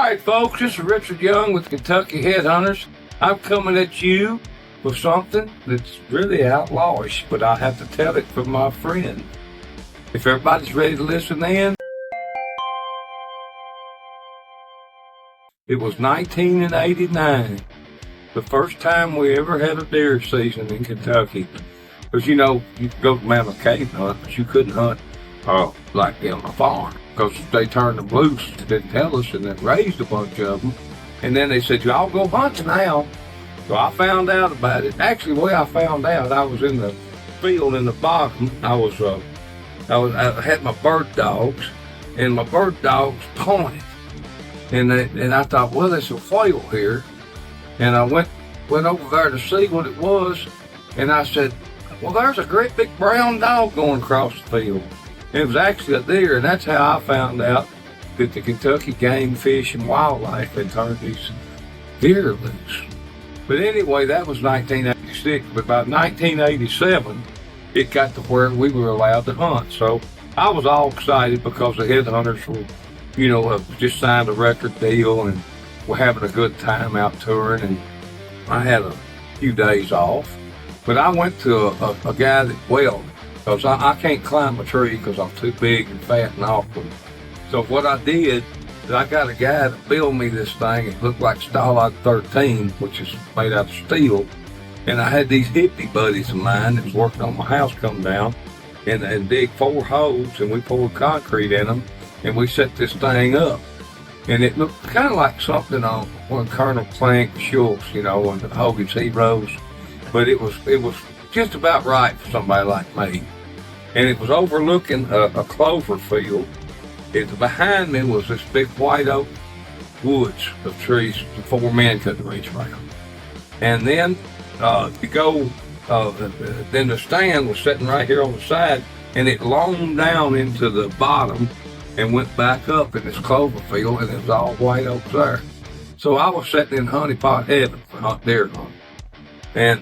right, folks, this is Richard Young with Kentucky HeadHunters. I'm coming at you with something that's really outlawish, but I have to tell it from my friend. If everybody's ready to listen in, it was 1989, the first time we ever had a deer season in Kentucky. Because, you could go to Mount McCabe and hunt, but you couldn't hunt like on a farm. Because they turned them loose, didn't tell us, and then raised a bunch of them. And then they said, y'all go hunting now. So I found out about it. Actually, the way I found out, I was in the field in the bottom. I had my bird dogs, and my bird dogs pointed. And I thought, well, there's a whale here. And I went over there to see what it was. And I said, well, there's a great big brown dog going across the field. And it was actually a deer, and that's how I found out that the Kentucky Game, Fish, and Wildlife had turned these deer loose. But anyway, that was 1986. But by 1987, it got to where we were allowed to hunt. So I was all excited because the headhunters were, just signed a record deal and were having a good time out touring. And I had a few days off. But I went to a guy that welded, because I can't climb a tree because I'm too big and fat and awkward. So what I did is I got a guy to build me this thing. It looked like Stalag 13, which is made out of steel. And I had these hippie buddies of mine that was working on my house come down and dig 4 holes, and we poured concrete in them, and we set this thing up. And it looked kind of like something on one Colonel Plank Schultz, on the Hogan's Heroes. But it was just about right for somebody like me. And it was overlooking a clover field. Behind me was this big white oak woods of trees the 4 men couldn't reach around. And then then the stand was sitting right here on the side, and it longed down into the bottom and went back up in this clover field, and it was all white oaks there. So I was sitting in honeypot heaven for deer hunting. And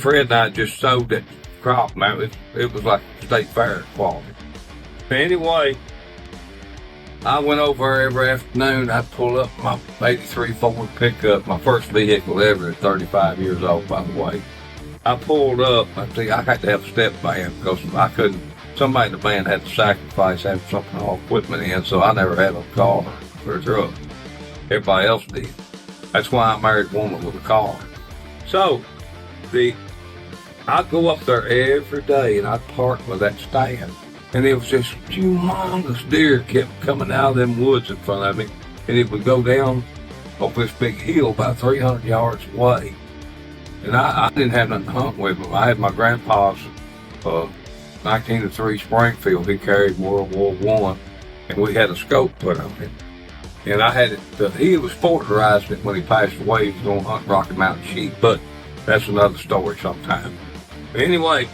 Fred and I just sowed that crop, man. It was like state fair quality. But anyway, I went over there every afternoon. I'd pull up my 83 Ford pickup, my first vehicle ever at 35 years old, by the way. I pulled up. I had to have a step band because I couldn't. Somebody in the band had to sacrifice having something all equipment in, so I never had a car or a truck. Everybody else did. That's why I married a woman with a car. So, I'd go up there every day and I'd park with that stand. And it was this humongous deer kept coming out of them woods in front of me. And it would go down off this big hill about 300 yards away. And I didn't have nothing to hunt with them. I had my grandpa's 1903 Springfield. He carried World War I. And we had a scope put on it. And I had it, he was porterizing it when he passed away. He was going to hunt Rocky Mountain sheep, but that's another story sometime. But anyway,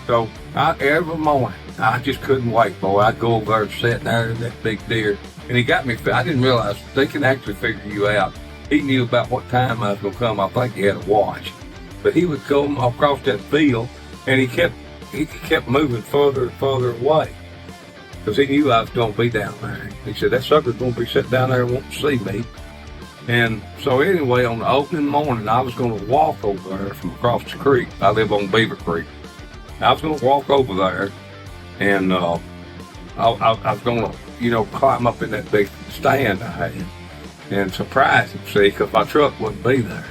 so every morning, I just couldn't wait, boy. I'd go over there and sit there in that big deer. And he got me, I didn't realize they can actually figure you out. He knew about what time I was going to come. I think he had a watch. But he would come across that field, and he kept moving further and further away. Because he knew I was going to be down there. He said, that sucker's going to be sitting down there and won't see me. And so anyway, on the opening morning, I was going to walk over there from across the creek. I live on Beaver Creek. I was going to walk over there, and I was going to, climb up in that big stand I had and surprise him, see, because my truck wouldn't be there.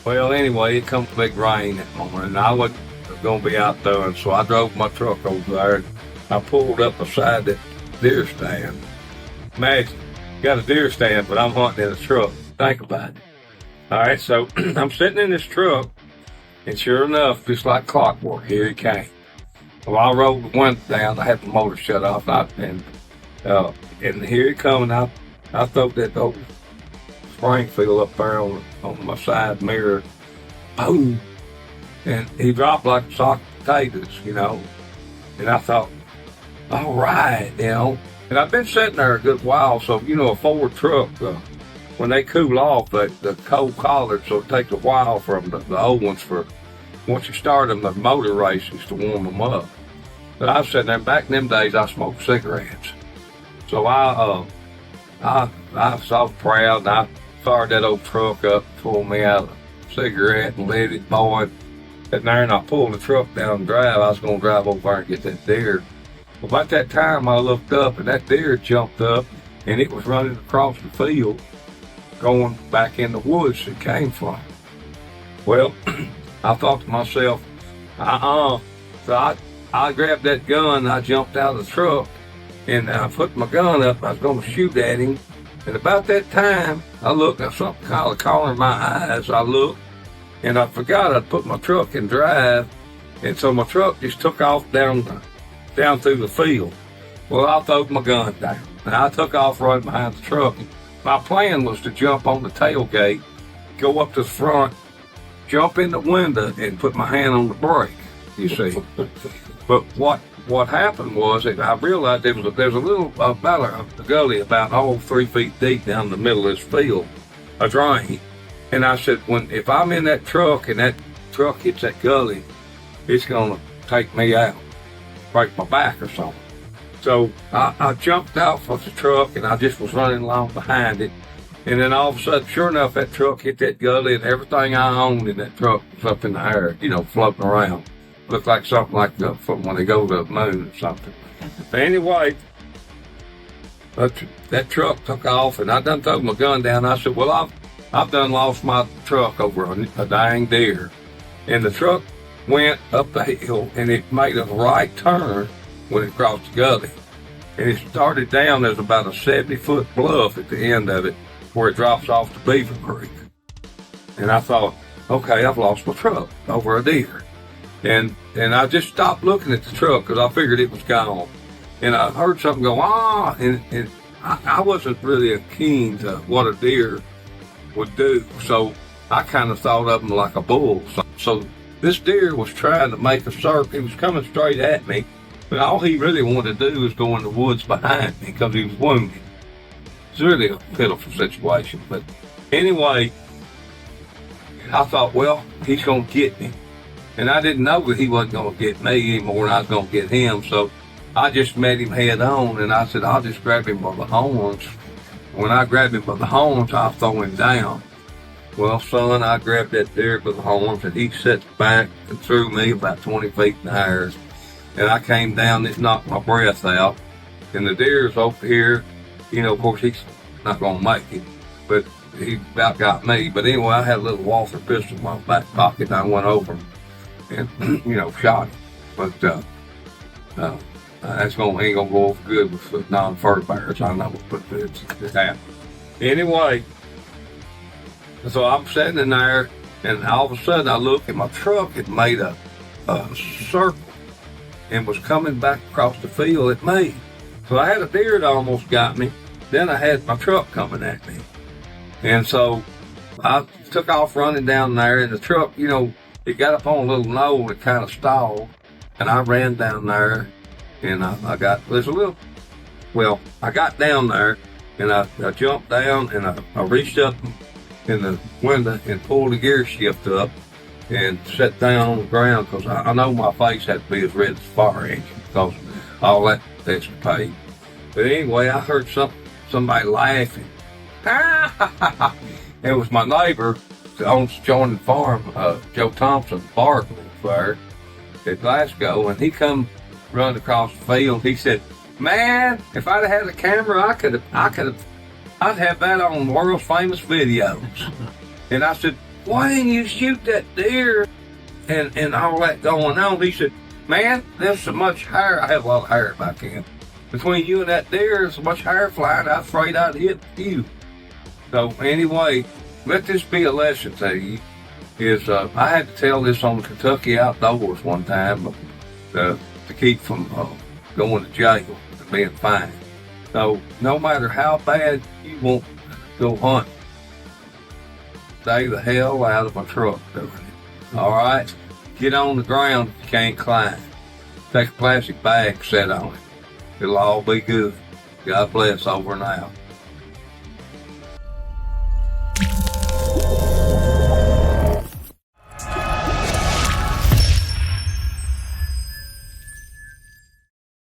Well, anyway, it come big rain that morning, and I wasn't going to be out there, and so I drove my truck over there. I pulled up beside that deer stand. Imagine, got a deer stand, but I'm hunting in a truck. Think about it. All right, so I'm sitting in this truck, and sure enough, just like clockwork, here he came. Well, I rolled the window down. I had the motor shut off, and here he come, and I throw that old Springfield up there on my side mirror. Boom! And he dropped like a sack of potatoes, And I thought, all right, And I've been sitting there a good while, so, a Ford truck, when they cool off, the cold collars, so it takes a while from the old ones once you start them, the motor races to warm them up. But I was sitting there, back in them days, I smoked cigarettes. So I I was so proud, and I fired that old truck up, pulled me out a cigarette and lit it, boy. And there, and I pulled the truck down the drive. I was going to drive over there and get that deer. Well, about that time, I looked up, and that deer jumped up, and it was running across the field, going back in the woods it came from. Well, I thought to myself, So I grabbed that gun, I jumped out of the truck, and I put my gun up. I was going to shoot at him. And about that time, I looked at something kind of calling my eyes. I looked, and I forgot I'd put my truck in drive. And so my truck just took off down through the field. Well, I threw my gun down, and I took off right behind the truck. My plan was to jump on the tailgate, go up to the front, jump in the window, and put my hand on the brake, you see. But what happened was that I realized there's a little, about a gully about 3 feet deep down the middle of this field, a drain. And I said, if I'm in that truck and that truck hits that gully, it's going to take me out, break my back or something. So I jumped out of the truck, and I just was running along behind it. And then all of a sudden, sure enough, that truck hit that gully, and everything I owned in that truck was up in the air, floating around. Looked like something like from when they go to the moon or something. But anyway, that truck took off, and I done threw my gun down. I said, well, I've done lost my truck over a dying deer. And the truck went up the hill, and it made a right turn when it crossed the gully. And it started down. There's about a 70-foot bluff at the end of it where it drops off to Beaver Creek. And I thought, okay, I've lost my truck over a deer. And I just stopped looking at the truck because I figured it was gone. And I heard something go, and I wasn't really keen to what a deer would do. So I kind of thought of him like a bull. So this deer was trying to make a circle. He was coming straight at me. But all he really wanted to do was go in the woods behind me because he was wounded. It's really a pitiful situation. But anyway, I thought, well, he's going to get me. And I didn't know that he wasn't going to get me anymore, and I was going to get him. So I just met him head on, and I said, I'll just grab him by the horns. When I grabbed him by the horns, I'll throw him down. Well, son, I grabbed that deer by the horns, and he set back and threw me about 20 feet in the air. And I came down, it knocked my breath out. And the deer's over here, of course, he's not going to make it. But he about got me. But anyway, I had a little Walther pistol in my back pocket, and I went over him. And, shot him. But ain't gonna go over good with non-fur bears. I know, but it's happened. Anyway, so I'm sitting in there, and all of a sudden I look, and my truck had made a circle and was coming back across the field at me. So I had a deer that almost got me. Then I had my truck coming at me. And so I took off running down there, and the truck, it got up on a little knoll that kind of stalled, and I ran down there, and I got down there, and I jumped down, and I reached up in the window and pulled the gear shift up and sat down on the ground because I know my face had to be as red as a fire engine because all that escapade. But anyway, I heard somebody laughing. It was my neighbor that owns Joining Farm, Joe Thompson, Barkley, there at Glasgow, and he come running across the field. He said, "Man, if I'd have had a camera, I'd have that on world's famous videos." And I said, "Why didn't you shoot that deer?" And all that going on. He said, "Man, there's so much hair. I have a lot of hair back then. Between you and that deer, there's so much hair flying. I'm afraid I'd hit you." So anyway, let this be a lesson to you. I had to tell this on Kentucky Outdoors one time to keep from going to jail and being fined. So no matter how bad you want to go hunt, stay the hell out of a truck doing it. All right? Get on the ground if you can't climb. Take a plastic bag, set on it. It'll all be good. God bless, over and out.